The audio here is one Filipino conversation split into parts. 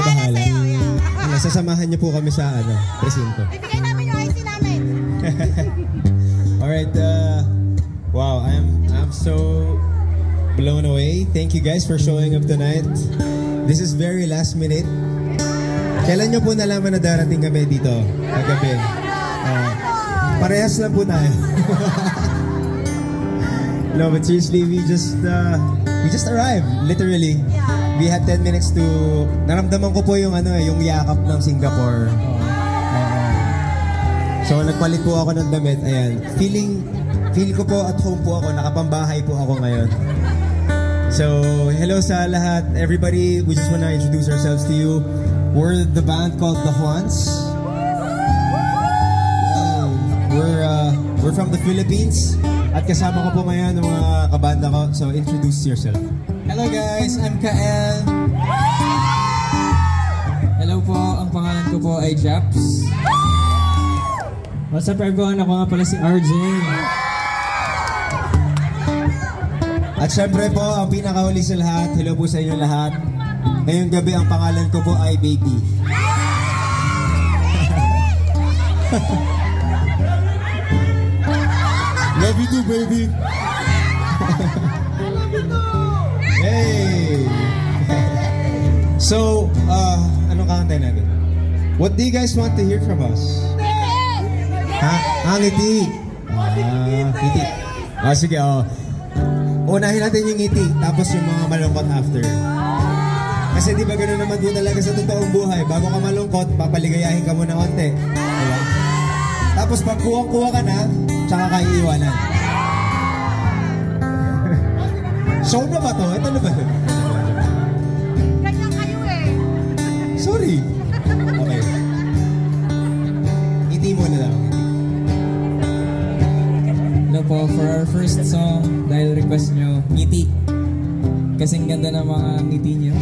bahala. Sa'yo, yeah. Sasamahan niyo po kami sa presinto. Bibigay namin yung IC namin. Alright, wow, I'm so blown away. Thank you guys for showing up tonight. This is very last minute. Kailan nyo po nalaman na darating kami dito? Kagabi. Parehas lang po tayo. No, but seriously, we just arrived, literally. We had 10 minutes to... Naramdaman ko po yung yung yakap ng Singapore. So, nagpalit po ako ng damit. Ayan. Feel ko po at home po ako. Nakapambahay po ako ngayon. So, hello sa lahat. Everybody, we just wanna introduce ourselves to you. We're the band called The Juans. We're from the Philippines. At kasama ko po ngayon ng mga kabanda ko. So, introduce yourself. Hello guys, I'm Kael. Hello po, ang pangalan ko po ay Japs. What's up everyone? Ako nga pala si RJ. At syempre po, ang pinakahuli sa lahat, hello po sa inyo lahat. Ngayong gabi, ang pangalan ko po ay Baby. Love you too, baby. Hey! So, anong kakantay natin? What do you guys want to hear from us? Ha? Ngiti. Ngiti. Sige, unahin natin yung ngiti, tapos yung mga malungkot after. Kasi di ba gano'n naman po talaga sa totoong buhay? Bago ka malungkot, papaligayahin ka muna konti. Diba? Tapos pag kuwang-kuwa ka na, tsaka ka iiwanan. Show na ba to? Ito na ba? Ganyan kayo eh. Sorry. Okay. Ngiti mo na lang. Hello po, for our first song, dahil request nyo, ngiti. Kasing ganda ng mga ngiti nyo.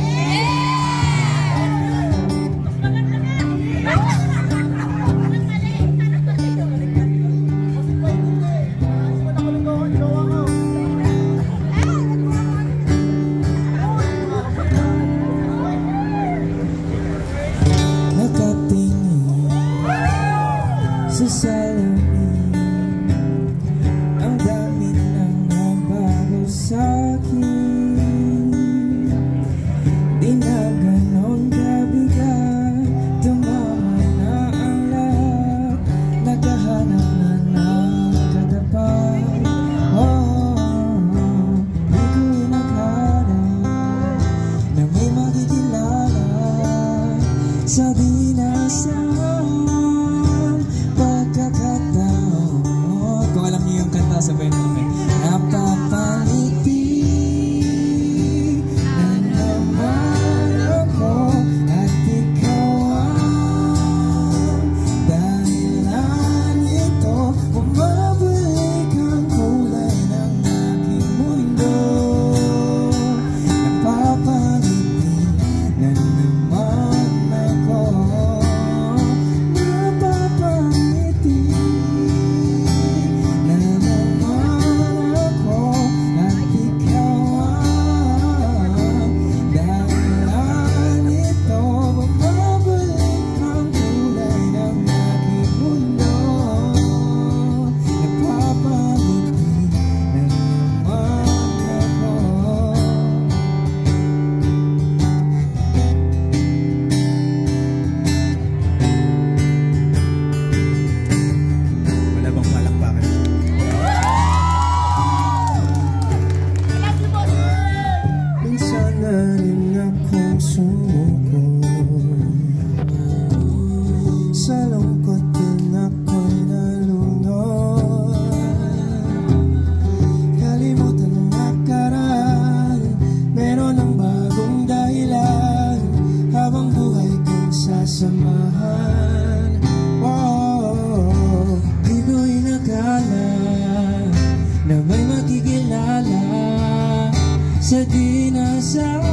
sa dinasawang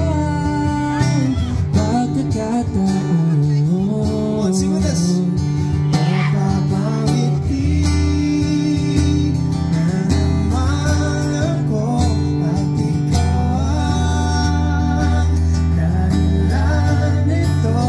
pagkakataon. Sing with us. Napapangiti na naman ako at ikaw ang dahilan nito.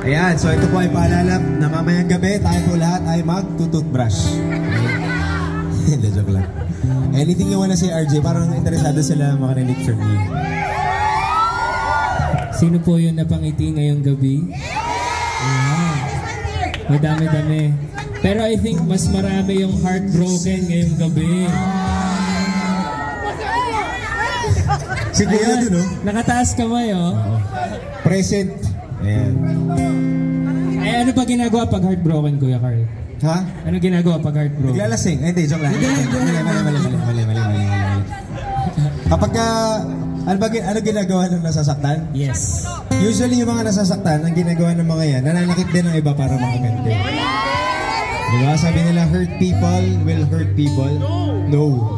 Ayan, so ito po ay paalala na mamayang gabi, tayo po lahat ay mag-toothbrush. Hindi, joke lang. Anything you wanna say, RJ? Parang interesado sila makarinig from you. Sino po yung napangiti ngayong gabi? Ayan. Madami-dami. Pero I think mas marami yung heartbroken ngayong gabi. Si Kuya Ayan, dun, no? nakataas kamay, oh. Present. Ayan. Eh, ano ba ginagawa pag heartbroken, Kuya Carl? Ha? Ano ginagawa pag heartbroken? Naglalasing. Ay, hindi, joke lang. Mali. Kapag ka, ano ginagawa ng nasasaktan? Yes. Usually yung mga nasasaktan, ang ginagawa ng mga yan, nananakit din ng iba para makaganda. Diba? Sabi nila, hurt people will hurt people. No.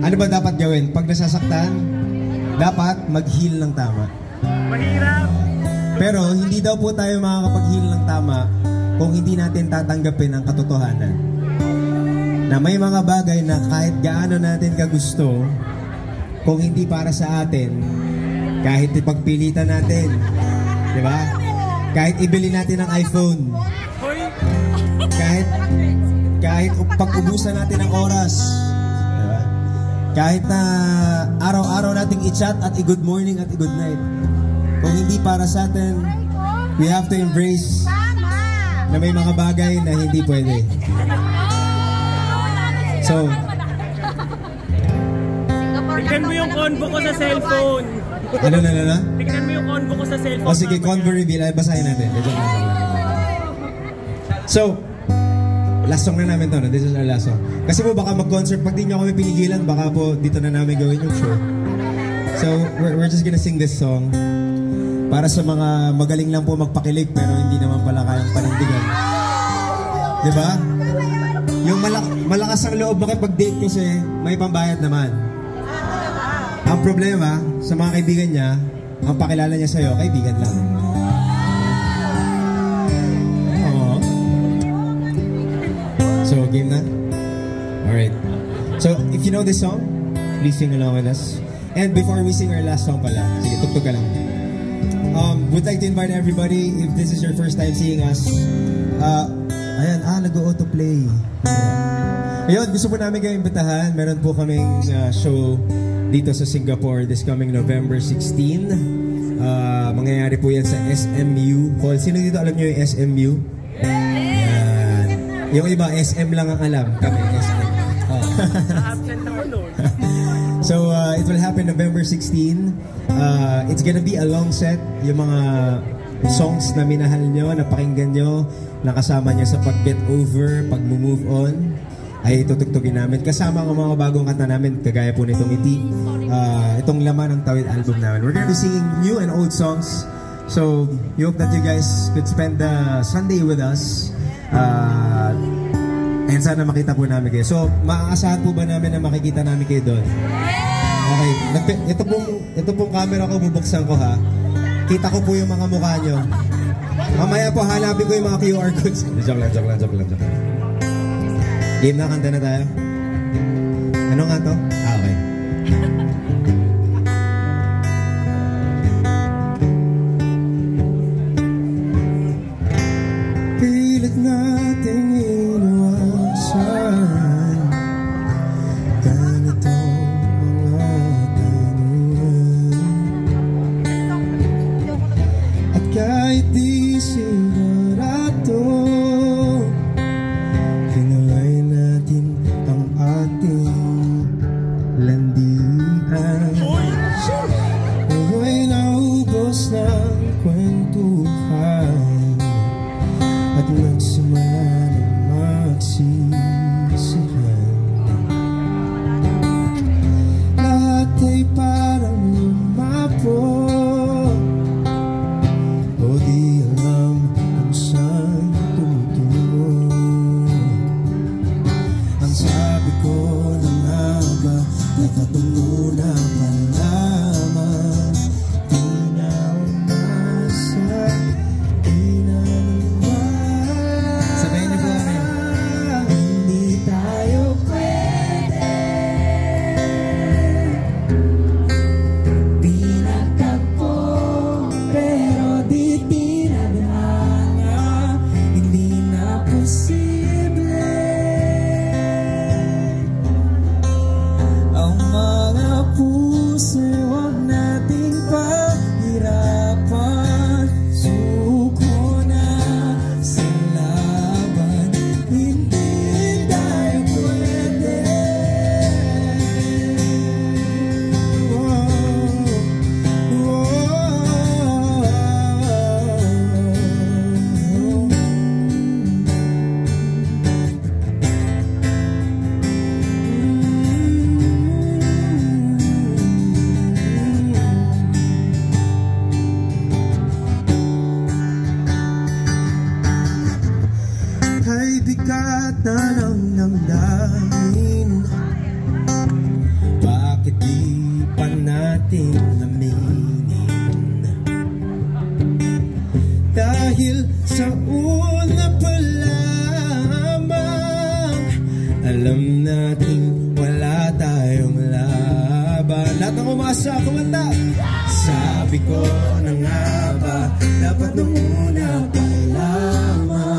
Ano ba dapat gawin? Pag nasasaktan, dapat mag-heal ng tama. Mahirap! Pero hindi daw po tayo makakapag-heal ng tama kung hindi natin tatanggapin ang katotohanan. Na may mga bagay na kahit gaano natin kagusto, kung hindi para sa atin, kahit ipagpilitan natin, di ba? Kahit ibili natin ang iPhone, kahit pag-ubusan natin ang oras, di ba? Kahit na araw-araw nating i-chat at i-good morning at i-good night, kung hindi para sa atin, we have to embrace na may mga bagay na hindi pwede. So, Tignan mo yung convo ko sa cellphone. ano? Tignan mo yung convo ko sa cellphone. O sige, convo reveal. Ay, basahin natin. So, last song na namin to. No? This is our last song. Kasi po baka mag-concert. Pag di nyo kami pinigilan, baka po dito na namin gawin yung show. So, we're just gonna sing this song. Para sa mga magaling lang po magpakilig pero hindi naman pala kayang panindigan. Diba? Yung malakas ang loob makipag-date kasi may pambayad naman. Ang problema sa mga kaibigan niya, ang pakilala niya sa'yo, kaibigan lang. Aww. So, game na? Alright. So, if you know this song, please sing along with us. And before we sing our last song pala, sige, tugtog ka lang. Would like to invite everybody, if this is your first time seeing us, ayan, nag-auto-play. Ayun, gusto po namin kayo imbitahan. Meron po kaming show dito sa Singapore this coming November 16. Mangyayari po yan sa SMU Hall. Sino dito alam nyo yung SMU? Ayan. Yung iba, SM lang ang alam. Kami, SM. So, it will happen November 16. It's gonna be a long set. Yung mga songs na minahal nyo, napakinggan nyo, nakasama nyo sa pag-get over, pag-move on, ay tutugtugin namin. Kasama ang mga bagong kanta namin, kagaya po nitong itong laman ng Tawid album namin. We're gonna be singing new and old songs. So, we hope that you guys could spend the Sunday with us. And sana makita po namin kayo. So, maaasahan po ba namin na makikita namin kayo doon? Okay. Ito pong camera ko, bubuksan ko ha. Kita ko po yung mga mukha nyo. Mamaya po, hanapin ko yung mga QR codes. Joke lang. Game na, kanta na tayo. Ano nga to? Okay. Pilit natin iniwasan ganitong mga tanungan. At kahit di sigurado, pinalay natin ang ating landian. Ako'y naubos ng kwentuhan at nagsimula ng magsisihan. puso'y huwag nating pahirapan. Suko na sa laban, hindi tayo pwede. Ay bigat na ng damdamin, bakit di pa natin aminin? Dahil sa una pa lamang, alam natin wala tayong laban. Lahat ng umasa, kumanta. Sabi ko na nga ba, dapat nung una pa lamang,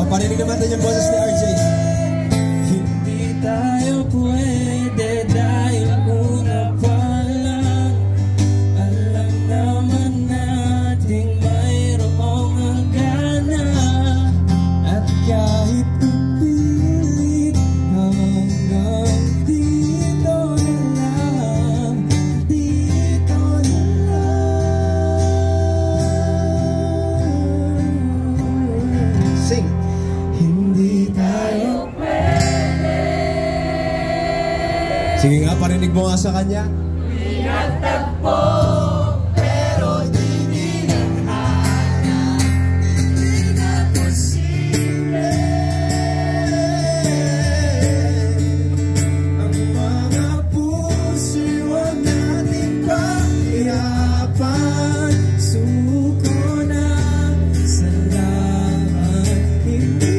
parinig naman natin yung boses ni RJ. Hindi tayo pwede dahil una pa lang, alam naman nating mayroong hangana. At kahit pipilit hanggang dito na lang, dito na lang. Sing! Hindi tayo pwede. Sige nga, parinig mo nga sa kanya. Pinagtagpo, pero di dinadhana, hindi na posible. Ang mga puso'y huwag natin pahirapan. Suko na sa laban, hindi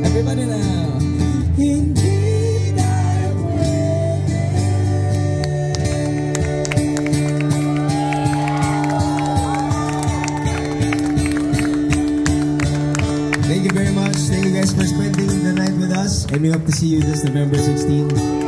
everybody now. Hindi tayo pwede. Thank you very much. Thank you guys for spending the night with us. And we hope to see you this November 16th.